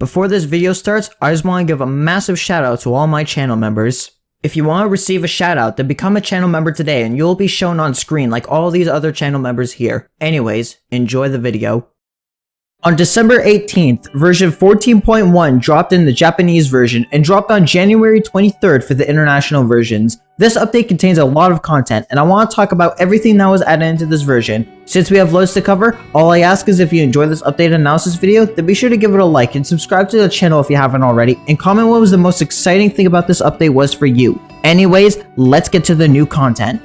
Before this video starts, I just want to give a massive shout out to all my channel members. If you want to receive a shout out, then become a channel member today and you'll be shown on screen like all these other channel members here. Anyways, enjoy the video. On December 18th, version 14.1 dropped in the Japanese version and dropped on January 23rd for the international versions. This update contains a lot of content and I want to talk about everything that was added into this version. Since we have loads to cover, all I ask is if you enjoyed this update analysis video, then be sure to give it a like and subscribe to the channel if you haven't already, and comment what was the most exciting thing about this update was for you. Anyways, let's get to the new content.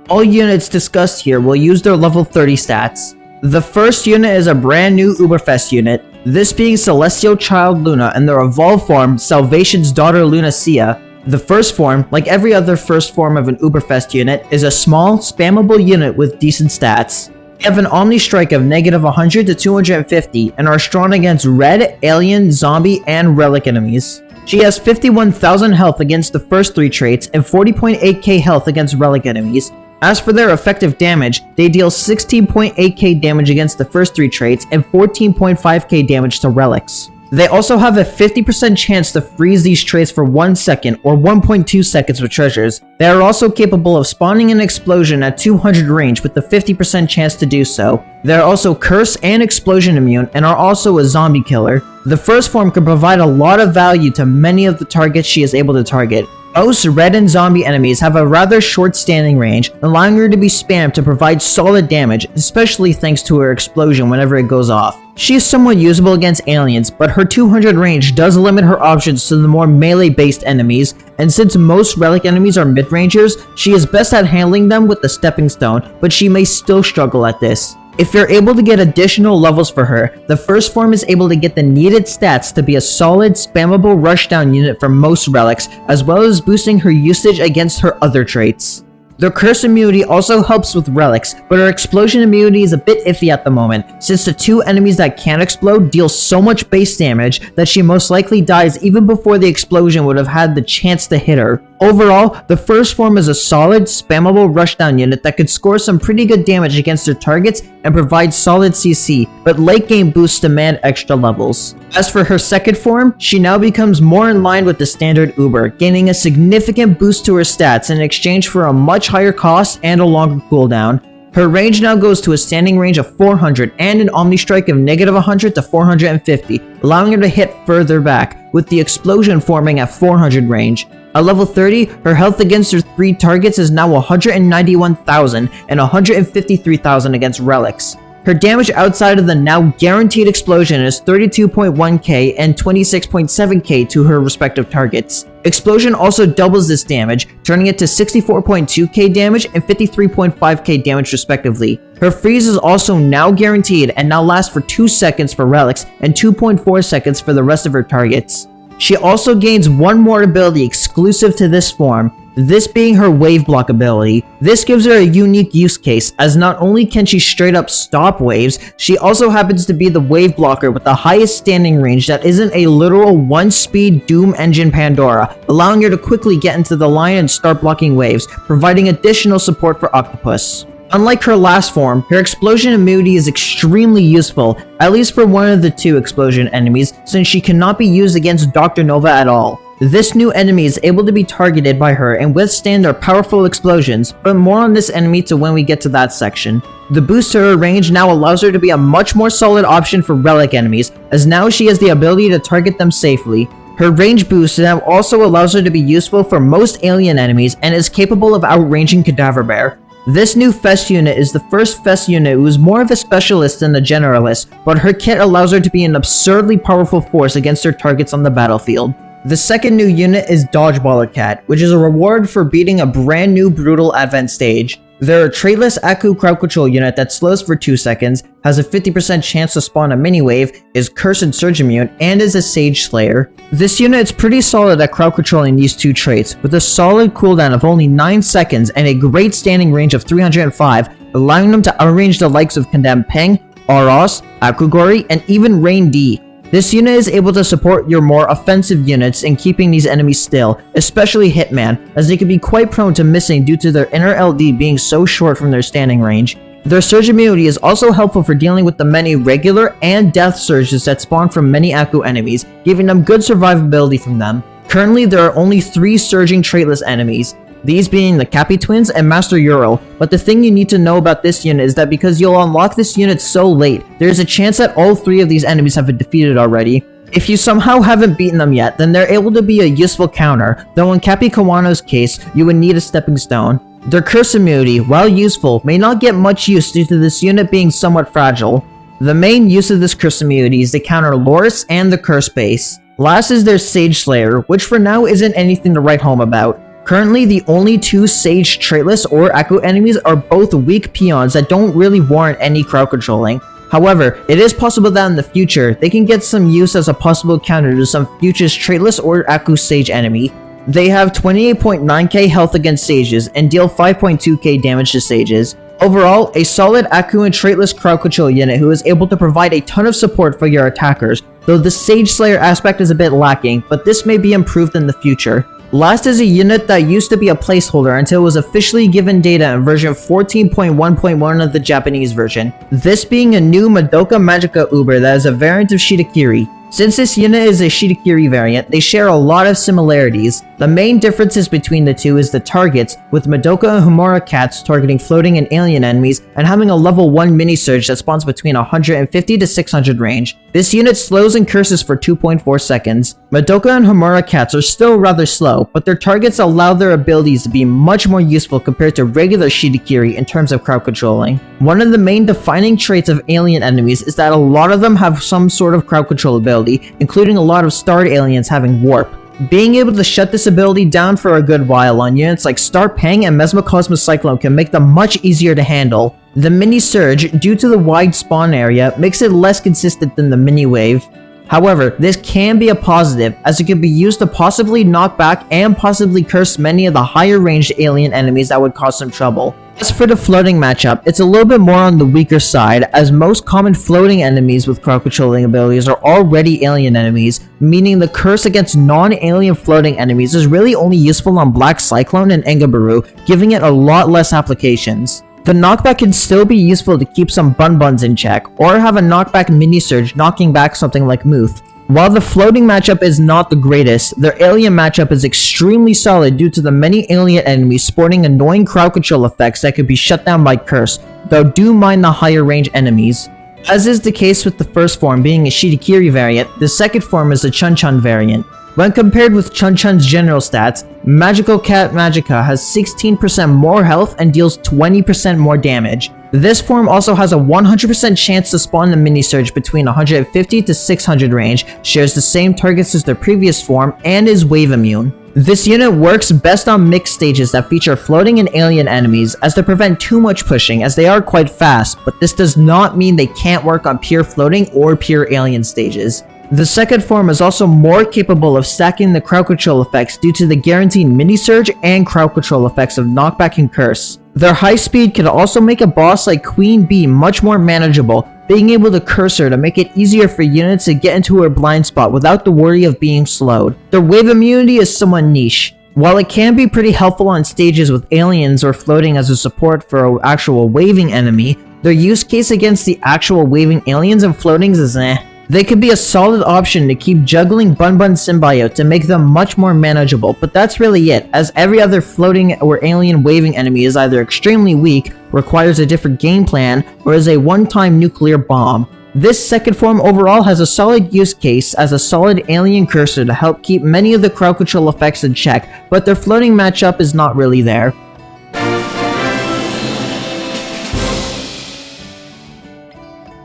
All units discussed here will use their level 30 stats. The first unit is a brand new Uberfest unit, this being Celestial Child Luna and their evolved form, Salvation's daughter Lunacia. The first form, like every other first form of an Uberfest unit, is a small, spammable unit with decent stats. They have an Omni Strike of -100 to 250 and are strong against red, alien, zombie, and relic enemies. She has 51,000 health against the first 3 traits and 40.8k health against relic enemies. As for their effective damage, they deal 16.8k damage against the first 3 traits and 14.5k damage to relics. They also have a 50% chance to freeze these traits for 1 second or 1.2 seconds with treasures. They are also capable of spawning an explosion at 200 range with a 50% chance to do so. They are also curse and explosion immune and are also a zombie killer. The first form can provide a lot of value to many of the targets she is able to target. Most red and zombie enemies have a rather short standing range, allowing her to be spammed to provide solid damage, especially thanks to her explosion whenever it goes off. She is somewhat usable against aliens, but her 200 range does limit her options to the more melee-based enemies, and since most relic enemies are mid-rangers, she is best at handling them with the stepping stone, but she may still struggle at this. If you're able to get additional levels for her, the first form is able to get the needed stats to be a solid, spammable rushdown unit for most relics, as well as boosting her usage against her other traits. Their curse immunity also helps with relics, but her explosion immunity is a bit iffy at the moment, since the 2 enemies that can explode deal so much base damage that she most likely dies even before the explosion would have had the chance to hit her. Overall, the first form is a solid, spammable rushdown unit that could score some pretty good damage against their targets and provide solid CC, but late game boosts demand extra levels. As for her second form, she now becomes more in line with the standard Uber, gaining a significant boost to her stats in exchange for a much higher cost and a longer cooldown. Her range now goes to a standing range of 400 and an Omni Strike of -100 to 450, allowing her to hit further back, with the explosion forming at 400 range. At level 30, her health against her 3 targets is now 191,000 and 153,000 against relics. Her damage outside of the now guaranteed explosion is 32.1k and 26.7k to her respective targets. Explosion also doubles this damage, turning it to 64.2k damage and 53.5k damage respectively. Her freeze is also now guaranteed and now lasts for 2 seconds for relics and 2.4 seconds for the rest of her targets. She also gains one more ability exclusive to this form, this being her wave block ability. This gives her a unique use case, as not only can she straight up stop waves, she also happens to be the wave blocker with the highest standing range that isn't a literal 1-speed Doom Engine Pandora, allowing her to quickly get into the line and start blocking waves, providing additional support for Octopus. Unlike her last form, her explosion immunity is extremely useful, at least for one of the 2 explosion enemies, since she cannot be used against Dr. Nova at all. This new enemy is able to be targeted by her and withstand their powerful explosions, but more on this enemy to when we get to that section. The boost to her range now allows her to be a much more solid option for relic enemies, as now she has the ability to target them safely. Her range boost now also allows her to be useful for most alien enemies and is capable of outranging Cadaver Bear. This new Fest unit is the first Fest unit who is more of a specialist than the generalist, but her kit allows her to be an absurdly powerful force against her targets on the battlefield. The second new unit is Dodgeballer Cat, which is a reward for beating a brand new brutal advent stage. They're a traitless Aku crowd control unit that slows for 2 seconds, has a 50% chance to spawn a mini wave, is curse and surge immune, and is a Sage Slayer. This unit is pretty solid at crowd controlling these 2 traits, with a solid cooldown of only 9 seconds and a great standing range of 305, allowing them to outrange the likes of Condemned Peng, Aros, Akugori, and even Rain D. This unit is able to support your more offensive units in keeping these enemies still, especially Hitman, as they can be quite prone to missing due to their inner LD being so short from their standing range. Their surge immunity is also helpful for dealing with the many regular and death surges that spawn from many Aku enemies, giving them good survivability from them. Currently, there are only 3 surging traitless enemies, these being the Cappy Twins and Master Ural, but the thing you need to know about this unit is that because you'll unlock this unit so late, there is a chance that all 3 of these enemies have been defeated already. If you somehow haven't beaten them yet, then they're able to be a useful counter, though in Cappy Kawano's case, you would need a stepping stone. Their curse immunity, while useful, may not get much use due to this unit being somewhat fragile. The main use of this curse immunity is to counter Loris and the curse base. Last is their Sage Slayer, which for now isn't anything to write home about. Currently, the only 2 Sage traitless or Aku enemies are both weak peons that don't really warrant any crowd controlling. However, it is possible that in the future, they can get some use as a possible counter to some future traitless or Aku Sage enemy. They have 28.9k health against Sages and deal 5.2k damage to Sages. Overall, a solid Aku and traitless crowd control unit who is able to provide a ton of support for your attackers, though the Sage Slayer aspect is a bit lacking, but this may be improved in the future. Last is a unit that used to be a placeholder until it was officially given data in version 14.1.1 of the Japanese version, this being a new Madoka Magica Uber that is a variant of Shitakiri. Since this unit is a Shitakiri variant, they share a lot of similarities. The main differences between the two is the targets, with Madoka and Homura cats targeting floating and alien enemies and having a level 1 mini surge that spawns between 150 to 600 range. This unit slows and curses for 2.4 seconds. Madoka and Homura cats are still rather slow, but their targets allow their abilities to be much more useful compared to regular Shitakiri in terms of crowd controlling. One of the main defining traits of alien enemies is that a lot of them have some sort of crowd control ability, including a lot of starred aliens having warp. Being able to shut this ability down for a good while on units like Star Pang and Mesmocosmos Cyclone can make them much easier to handle. The mini surge, due to the wide spawn area, makes it less consistent than the mini wave. However, this can be a positive, as it can be used to possibly knock back and possibly curse many of the higher ranged alien enemies that would cause some trouble. As for the floating matchup, it's a little bit more on the weaker side, as most common floating enemies with crowd controlling abilities are already alien enemies, meaning the curse against non-alien floating enemies is really only useful on Black Cyclone and Engabaru, giving it a lot less applications. The knockback can still be useful to keep some bun-buns in check, or have a knockback mini-surge knocking back something like Muth. While the floating matchup is not the greatest, their alien matchup is extremely solid due to the many alien enemies sporting annoying crowd control effects that could be shut down by curse, though do mind the higher range enemies. As is the case with the first form being a Shitakiri variant, the second form is a Chun-Chun variant. When compared with Chun-Chun's general stats, Magical Cat Magica has 16% more health and deals 20% more damage. This form also has a 100% chance to spawn the mini surge between 150 to 600 range, shares the same targets as their previous form, and is wave immune. This unit works best on mixed stages that feature floating and alien enemies, as they prevent too much pushing as they are quite fast, but this does not mean they can't work on pure floating or pure alien stages. The second form is also more capable of stacking the crowd control effects due to the guaranteed mini surge and crowd control effects of knockback and curse. Their high speed can also make a boss like Queen Bee much more manageable, being able to curse her to make it easier for units to get into her blind spot without the worry of being slowed. Their wave immunity is somewhat niche. While it can be pretty helpful on stages with aliens or floating as a support for an actual waving enemy, their use case against the actual waving aliens and floatings is eh. They could be a solid option to keep juggling Bun Bun Symbiote to make them much more manageable, but that's really it, as every other floating or alien waving enemy is either extremely weak, requires a different game plan, or is a one-time nuclear bomb. This second form overall has a solid use case as a solid alien cursor to help keep many of the crowd control effects in check, but their floating matchup is not really there.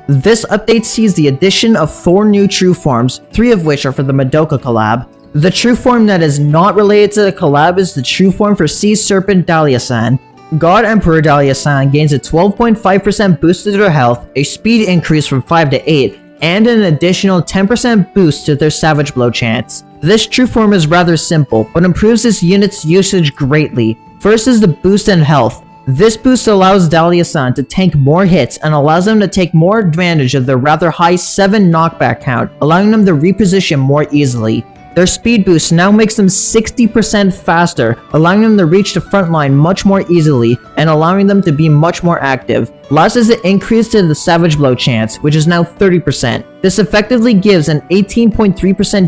This update sees the addition of 4 new true forms, 3 of which are for the Madoka collab. The true form that is not related to the collab is the true form for Sea Serpent Dahlia-san. God Emperor Dahlia-san gains a 12.5% boost to their health, a speed increase from 5 to 8, and an additional 10% boost to their Savage Blow chance. This true form is rather simple, but improves this unit's usage greatly. First is the boost in health. This boost allows Dahlia-san to tank more hits and allows them to take more advantage of their rather high 7 knockback count, allowing them to reposition more easily. Their speed boost now makes them 60% faster, allowing them to reach the front line much more easily and allowing them to be much more active. Last is the increase to the Savage Blow chance, which is now 30%. This effectively gives an 18.3%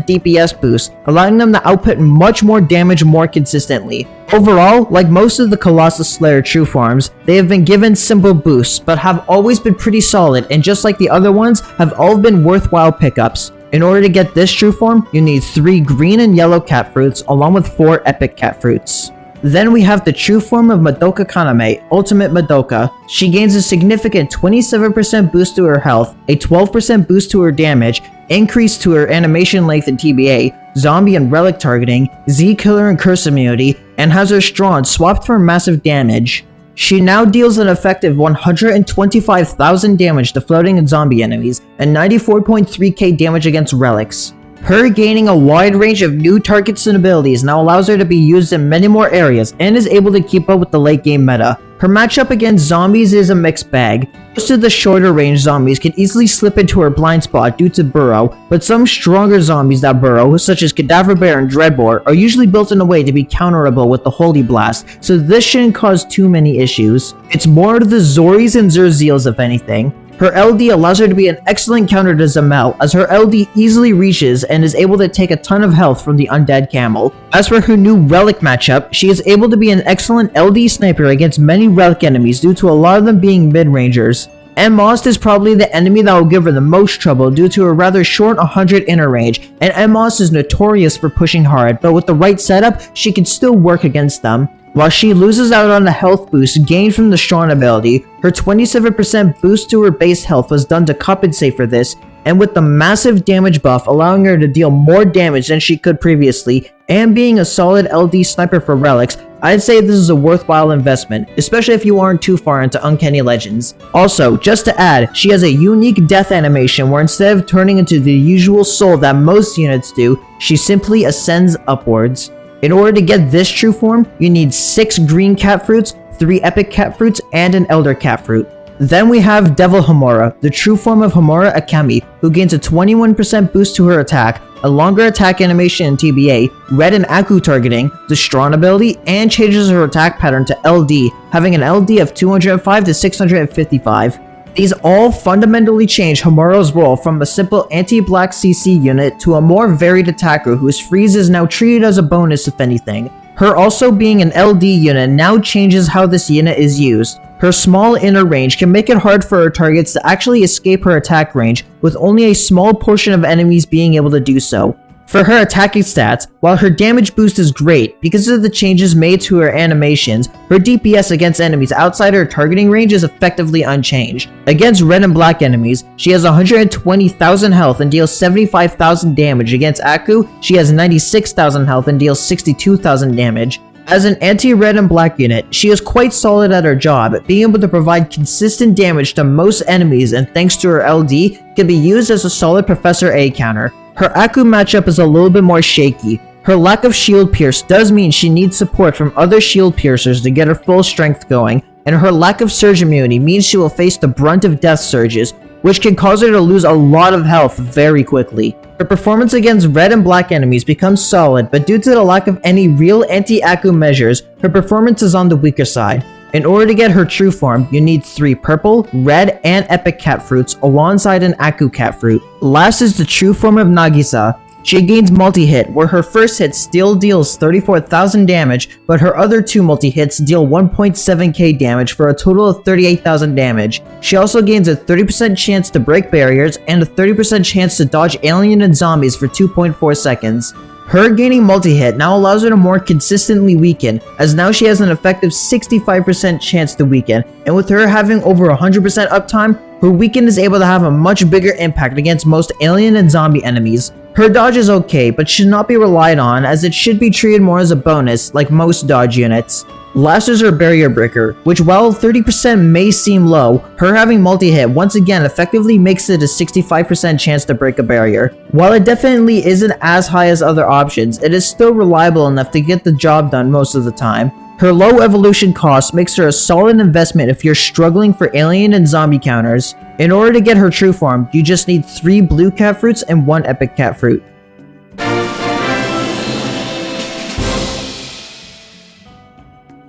DPS boost, allowing them to output much more damage more consistently. Overall, like most of the Colossus Slayer true forms, they have been given simple boosts, but have always been pretty solid, and just like the other ones, have all been worthwhile pickups. In order to get this true form, you need 3 green and yellow cat fruits along with 4 epic cat fruits. Then we have the true form of Madoka Kaname, Ultimate Madoka. She gains a significant 27% boost to her health, a 12% boost to her damage, increase to her animation length and TBA, zombie and relic targeting, Z-killer and curse immunity, and has her strong swapped for massive damage. She now deals an effective 125,000 damage to floating and zombie enemies, and 94.3k damage against relics. Her gaining a wide range of new targets and abilities now allows her to be used in many more areas and is able to keep up with the late game meta. Her matchup against zombies is a mixed bag. Most of the shorter range zombies can easily slip into her blind spot due to burrow, but some stronger zombies that burrow, such as Cadaver Bear and Dreadboar, are usually built in a way to be counterable with the Holy Blast, so this shouldn't cause too many issues. It's more of the Zoris and Zerzeals if anything. Her LD allows her to be an excellent counter to Zamel, as her LD easily reaches and is able to take a ton of health from the undead camel. As for her new relic matchup, she is able to be an excellent LD sniper against many relic enemies due to a lot of them being mid-rangers. Most is probably the enemy that will give her the most trouble due to her rather short 100 inner range, and Moss is notorious for pushing hard, but with the right setup, she can still work against them. While she loses out on the health boost gained from the Strong ability, her 27% boost to her base health was done to compensate for this, and with the massive damage buff allowing her to deal more damage than she could previously, and being a solid LD sniper for relics, I'd say this is a worthwhile investment, especially if you aren't too far into Uncanny Legends. Also, just to add, she has a unique death animation where instead of turning into the usual soul that most units do, she simply ascends upwards. In order to get this true form, you need 6 green cat fruits, 3 epic cat fruits, and an elder cat fruit. Then we have Devil Homura, the true form of Homura Akemi, who gains a 21% boost to her attack, a longer attack animation in TBA, red and Aku targeting, the Strong ability, and changes her attack pattern to LD, having an LD of 205 to 655. These all fundamentally change Homura's role from a simple anti-black CC unit to a more varied attacker whose freeze is now treated as a bonus if anything. Her also being an LD unit now changes how this unit is used. Her small inner range can make it hard for her targets to actually escape her attack range, with only a small portion of enemies being able to do so. For her attacking stats, while her damage boost is great because of the changes made to her animations, her DPS against enemies outside her targeting range is effectively unchanged. Against red and black enemies, she has 120,000 health and deals 75,000 damage. Against Aku, she has 96,000 health and deals 62,000 damage. As an anti-red and black unit, she is quite solid at her job, being able to provide consistent damage to most enemies, and thanks to her LD, can be used as a solid Professor A counter. Her Aku matchup is a little bit more shaky. Her lack of shield pierce does mean she needs support from other shield piercers to get her full strength going, and her lack of surge immunity means she will face the brunt of death surges, which can cause her to lose a lot of health very quickly. Her performance against red and black enemies becomes solid, but due to the lack of any real anti-Aku measures, her performance is on the weaker side. In order to get her true form, you need 3 purple, red, and epic cat fruits alongside an Aku cat fruit. Last is the true form of Nagisa. She gains multi-hit, where her first hit still deals 34,000 damage, but her other 2 multi-hits deal 1.7k damage for a total of 38,000 damage. She also gains a 30% chance to break barriers and a 30% chance to dodge alien and zombies for 2.4 seconds. Her gaining multi-hit now allows her to more consistently weaken, as now she has an effective 65% chance to weaken, and with her having over 100% uptime, her weaken is able to have a much bigger impact against most alien and zombie enemies. Her dodge is okay, but should not be relied on, as it should be treated more as a bonus, like most dodge units. Last is her barrier breaker, which while 30% may seem low, her having multi-hit once again effectively makes it a 65% chance to break a barrier. While it definitely isn't as high as other options, it is still reliable enough to get the job done most of the time. Her low evolution cost makes her a solid investment if you're struggling for alien and zombie counters. In order to get her true form, you just need 3 blue cat fruits and 1 epic cat fruit.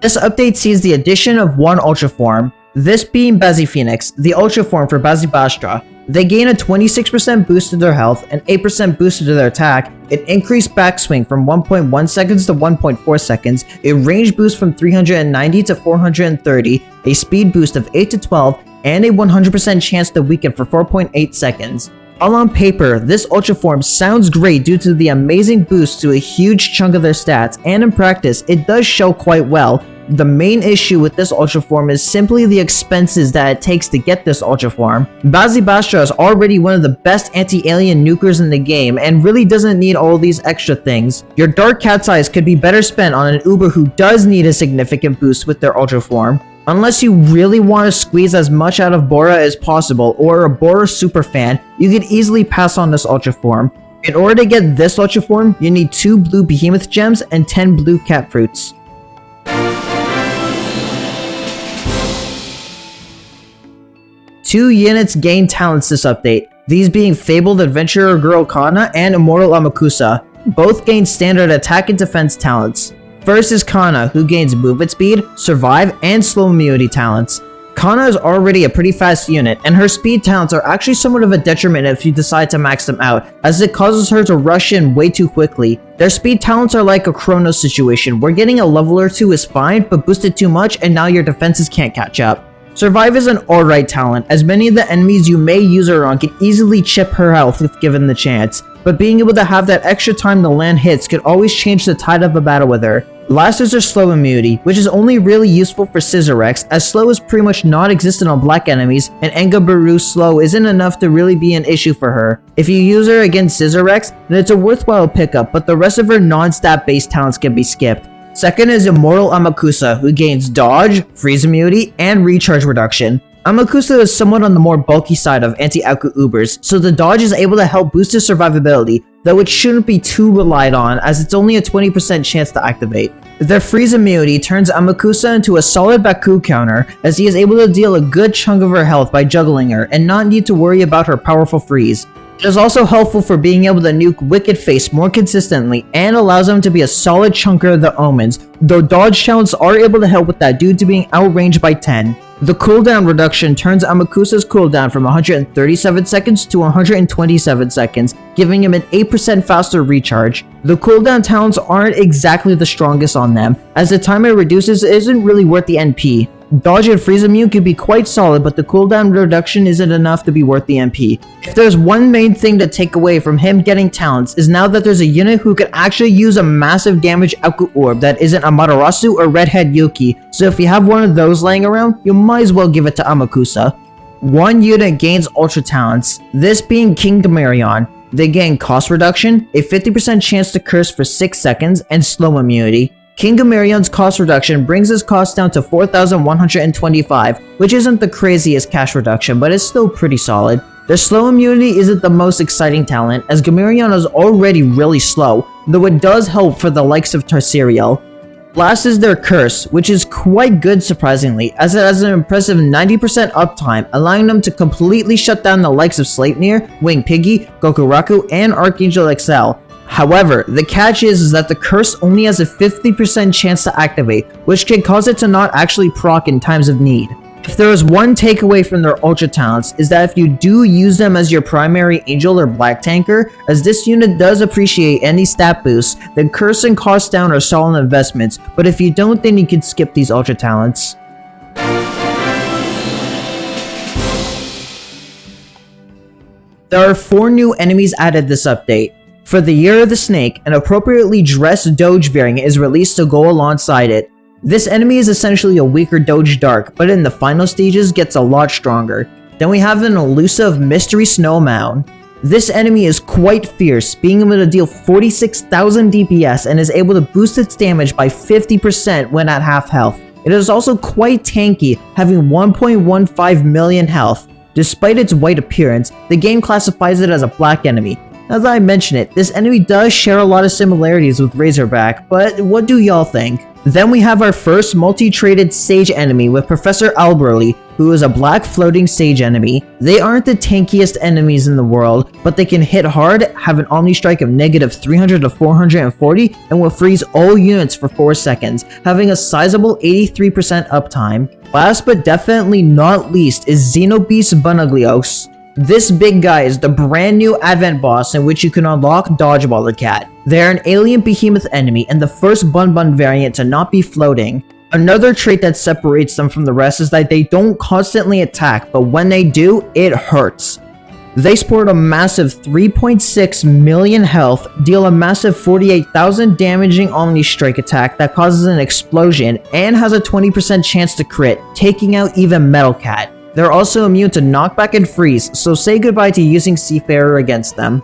This update sees the addition of one Ultra Form, this being Bazzy Phoenix, the Ultra Form for Bazzy Bastra. They gain a 26% boost to their health, an 8% boost to their attack, an increased backswing from 1.1 seconds to 1.4 seconds, a range boost from 390 to 430, a speed boost of 8 to 12, and a 100% chance to weaken for 4.8 seconds. All on paper, this Ultra Form sounds great due to the amazing boost to a huge chunk of their stats, and in practice, it does show quite well. The main issue with this Ultra Form is simply the expenses that it takes to get this Ultra Form. Bazzy Bastra is already one of the best anti-alien nukers in the game and really doesn't need all these extra things. Your Dark Cat's Eyes could be better spent on an Uber who does need a significant boost with their Ultra Form. Unless you really want to squeeze as much out of Bora as possible or a Bora superfan, you could easily pass on this Ultra Form. In order to get this Ultra Form, you need 2 blue Behemoth Gems and 10 blue Cat Fruits. Two units gain talents this update, these being Fabled Adventurer Girl Kana and Immortal Amakusa. Both gain standard attack and defense talents. First is Kana, who gains movement speed, survive, and slow immunity talents. Kana is already a pretty fast unit, and her speed talents are actually somewhat of a detriment if you decide to max them out, as it causes her to rush in way too quickly. Their speed talents are like a Chronos situation, where getting a level or 2 is fine, but boosted too much and now your defenses can't catch up. Survive is an alright talent, as many of the enemies you may use her on can easily chip her health if given the chance, but being able to have that extra time to land hits could always change the tide of a battle with her. Last is her slow immunity, which is only really useful for Scissorex, as slow is pretty much non-existent on black enemies, and Engabaru's slow isn't enough to really be an issue for her. If you use her against Scissorex, then it's a worthwhile pickup, but the rest of her non-stat based talents can be skipped. Second is Immortal Amakusa, who gains dodge, freeze immunity, and recharge reduction. Amakusa is somewhat on the more bulky side of anti-Aku Ubers, so the dodge is able to help boost his survivability, though it shouldn't be too relied on as it's only a 20% chance to activate. Their freeze immunity turns Amakusa into a solid Baku counter, as he is able to deal a good chunk of her health by juggling her and not need to worry about her powerful freeze. It is also helpful for being able to nuke Wicked Face more consistently and allows him to be a solid chunker of the omens, though dodge talents are able to help with that due to being outranged by 10. The cooldown reduction turns Amakusa's cooldown from 137 seconds to 127 seconds, giving him an 8% faster recharge. The cooldown talents aren't exactly the strongest on them, as the time it reduces isn't really worth the NP. Dodge and freeze immune could be quite solid, but the cooldown reduction isn't enough to be worth the MP. If there's one main thing to take away from him getting talents, is now that there's a unit who can actually use a massive damage Aku Orb that isn't Amaterasu or Redhead Yuki, so if you have one of those laying around, you might as well give it to Amakusa. One unit gains Ultra Talents, this being King Gamarion. They gain cost reduction, a 50% chance to curse for 6 seconds, and slow immunity. King Gamarion's cost reduction brings his cost down to 4,125, which isn't the craziest cash reduction, but it's still pretty solid. Their slow immunity isn't the most exciting talent, as Gamarion is already really slow, though it does help for the likes of Tarsiriel. Last is their curse, which is quite good surprisingly, as it has an impressive 90% uptime, allowing them to completely shut down the likes of Sleipnir, Wing Piggy, Gokuraku, and Archangel XL. However, the catch is that the curse only has a 50% chance to activate, which can cause it to not actually proc in times of need. If there is one takeaway from their Ultra Talents, is that if you do use them as your primary Angel or Black Tanker, as this unit does appreciate any stat boosts, then curse and cost down are solid investments, but if you don't, then you can skip these Ultra Talents. There are 4 new enemies added this update. For the Year of the Snake, an appropriately dressed Doge variant is released to go alongside it. This enemy is essentially a weaker Doge Dark, but in the final stages gets a lot stronger. Then we have an elusive Mystery Snow Mound. This enemy is quite fierce, being able to deal 46,000 DPS and is able to boost its damage by 50% when at half health. It is also quite tanky, having 1.15 million health. Despite its white appearance, the game classifies it as a black enemy. Now that I mention it, this enemy does share a lot of similarities with Razorback, but what do y'all think? Then we have our first multi-traded sage enemy with Professor Alberly, who is a black floating sage enemy. They aren't the tankiest enemies in the world, but they can hit hard, have an Omni Strike of negative 300 to 440, and will freeze all units for 4 seconds, having a sizable 83% uptime. Last but definitely not least is Xenobeast Bunaglios. This big guy is the brand new Advent boss in which you can unlock Dodgeballer Cat. They're an alien behemoth enemy and the first Bun Bun variant to not be floating. Another trait that separates them from the rest is that they don't constantly attack, but when they do, it hurts. They sport a massive 3.6 million health, deal a massive 48,000 damaging Omni Strike attack that causes an explosion, and has a 20% chance to crit, taking out even Metal Cat. They're also immune to knockback and freeze, so say goodbye to using Seafarer against them.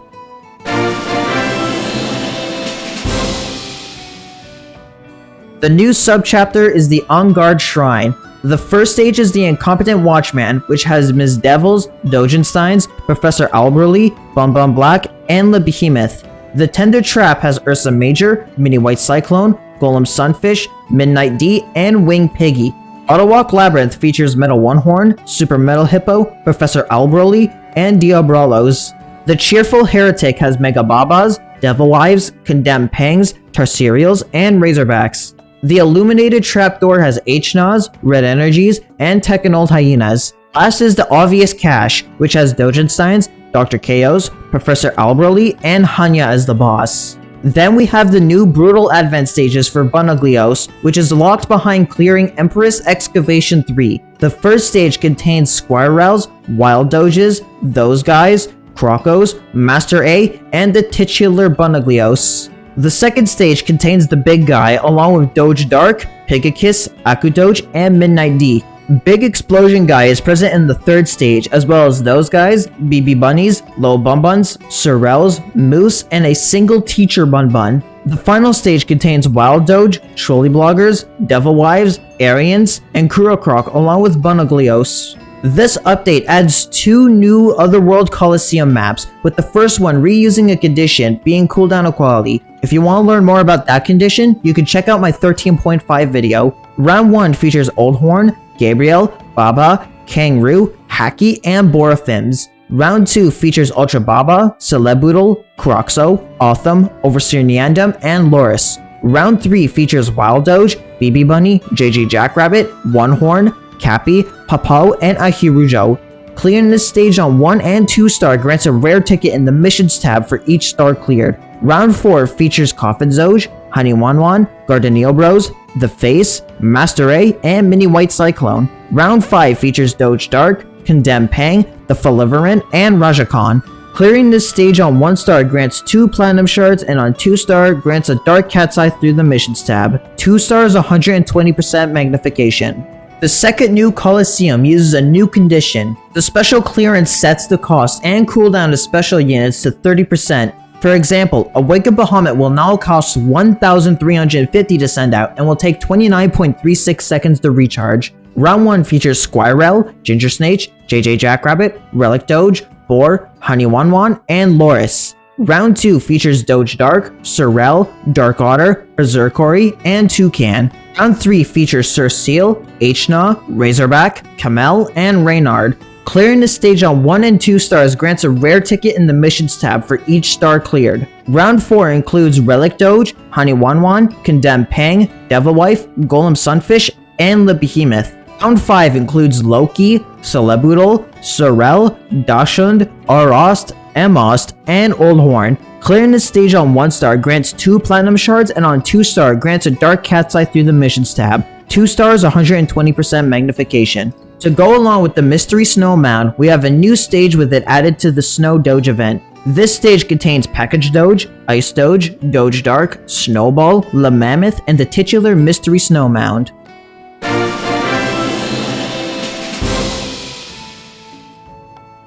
The new subchapter is the On Guard Shrine. The first stage is the Incompetent Watchman, which has Ms. Devils, Dogensteins, Professor Alberly, Bum Bum Black, and the Behemoth. The Tender Trap has Ursa Major, Mini White Cyclone, Golem Sunfish, Midnight D, and Wing Piggy. Autowalk Labyrinth features Metal One Horn, Super Metal Hippo, Professor Alberly, and Diabrolos. The Cheerful Heretic has Mega Babas, Devil Wives, Condemned Pangs, Tarsirials, and Razorbacks. The Illuminated Trapdoor has H-Nas, Red Energies, and Tekkenold Hyenas. Last is the Obvious Cache, which has Dogensteins, Dr. Chaos, Professor Alberly, and Hanya as the boss. Then we have the new Brutal Advent stages for Bunaglios, which is locked behind clearing Empress Excavation 3. The first stage contains Squirrels, Wild Doges, Those Guys, Crocos, Master A, and the titular Bunaglios. The second stage contains the Big Guy along with Doge Dark, Pigakis, Akudoge, and Midnight D. Big Explosion Guy is present in the third stage, as well as Those Guys, BB Bunnies, Low Bun Buns, Sorrels, Moose, and a single Teacher Bun Bun. The final stage contains Wild Doge, Trolley Bloggers, Devil Wives, Aryans, and Kurokroc along with Bunaglios. This update adds 2 new Otherworld Coliseum maps, with the first one reusing a condition, being cooldown equality. If you want to learn more about that condition, you can check out my 13.5 video. Round 1 features Old Horn, Gabriel, Baba, Kangaroo, Haki, and Borofims. Round 2 features Ultra Baba, Celeboodle, Croxo, Otham, Overseer Neandum, and Loris. Round 3 features Wild Doge, BB Bunny, JJ Jackrabbit, One Horn, Cappy, Papo, and Ahirujo. Clearing this stage on 1 and 2 star grants a rare ticket in the Missions tab for each star cleared. Round 4 features Coffin Zoge, Honey Wanwan, Gardenio Bros, The Face, Master A, and Mini White Cyclone. Round 5 features Doge Dark, Condemned Pang, The Faliverant, and Rajakan. Clearing this stage on 1 star grants 2 Platinum Shards, and on 2 star grants a Dark Cat's Eye through the Missions tab. 2 stars 120% magnification. The second new Coliseum uses a new condition. The special clearance sets the cost and cooldown of special units to 30%. For example, Awakened Bahamut will now cost 1,350 to send out and will take 29.36 seconds to recharge. Round 1 features Squirrel, Ginger Snake, JJ Jackrabbit, Relic Doge, Boar, Honey Wanwan, and Loris. Round 2 features Doge Dark, Sorrel, Dark Otter, Berserkori, and Toucan. Round 3 features Sir Seal, H-Na, Razorback, Kamel, and Reynard. Clearing the stage on 1 and 2 stars grants a rare ticket in the Missions tab for each star cleared. Round 4 includes Relic Doge, Honey Wanwan, Condemned Pang, Devil Wife, Golem Sunfish, and the Behemoth. Round 5 includes Loki, Celeboodle, Sorrel, Dachshund, Arost, Emost, and Old Horn. Clearing the stage on 1 star grants 2 Platinum Shards, and on 2 star grants a Dark Cat's Eye through the Missions tab. 2 stars 120% magnification. To go along with the Mystery Snow Mound, we have a new stage with it added to the Snow Doge event. This stage contains Package Doge, Ice Doge, Doge Dark, Snowball, La Mammoth, and the titular Mystery Snow Mound.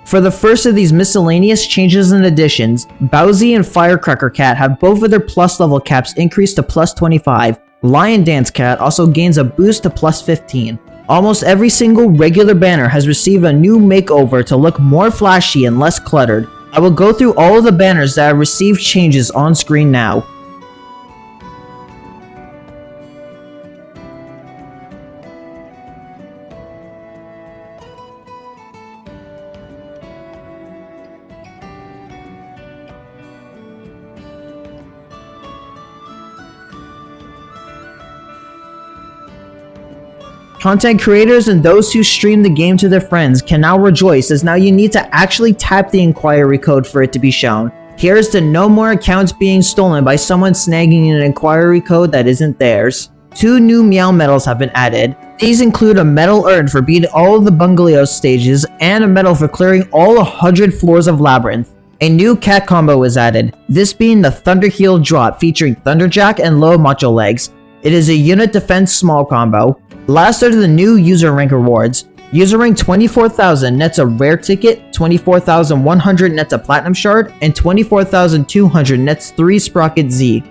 For the first of these miscellaneous changes and additions, Bowsy and Firecracker Cat have both of their plus level caps increased to plus 25. Lion Dance Cat also gains a boost to plus 15. Almost every single regular banner has received a new makeover to look more flashy and less cluttered. I will go through all of the banners that have received changes on screen now. Content creators and those who stream the game to their friends can now rejoice, as now you need to actually tap the inquiry code for it to be shown. Here's to no more accounts being stolen by someone snagging an inquiry code that isn't theirs. 2 new Meow medals have been added. These include a medal earned for beating all of the bungalow stages and a medal for clearing all 100 floors of Labyrinth. A new cat combo was added, this being the Thunder Heel drop featuring Thunderjack and Low Macho Legs. It is a unit defense small combo. Last are the new user rank rewards. User rank 24,000 nets a rare ticket, 24,100 nets a platinum shard, and 24,200 nets 3 Sprocket Z.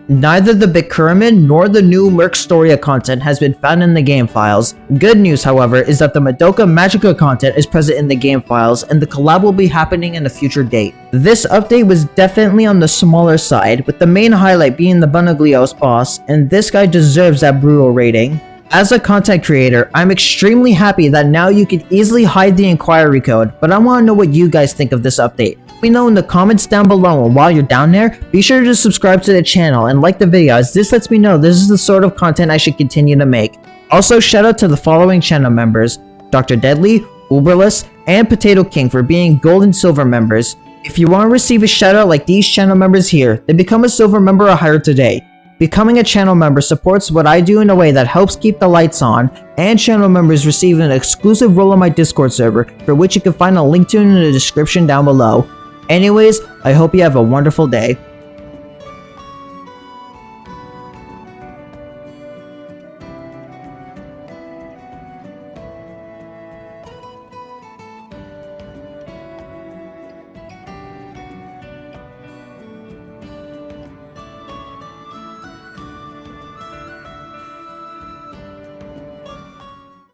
Neither the Bikurumin nor the new Mercstoria content has been found in the game files. Good news, however, is that the Madoka Magica content is present in the game files, and the collab will be happening in a future date. This update was definitely on the smaller side, with the main highlight being the Bunaglios boss, and this guy deserves that brutal rating. As a content creator, I'm extremely happy that now you can easily hide the inquiry code, but I want to know what you guys think of this update. Let me know in the comments down below, and while you're down there, be sure to subscribe to the channel and like the video, as this lets me know this is the sort of content I should continue to make. Also, shout out to the following channel members: Dr. Deadly, Uberless, and Potato King for being gold and silver members. If you want to receive a shout out like these channel members here, then become a silver member or higher today. Becoming a channel member supports what I do in a way that helps keep the lights on, and channel members receive an exclusive role on my Discord server, for which you can find a link to in the description down below. Anyways, I hope you have a wonderful day.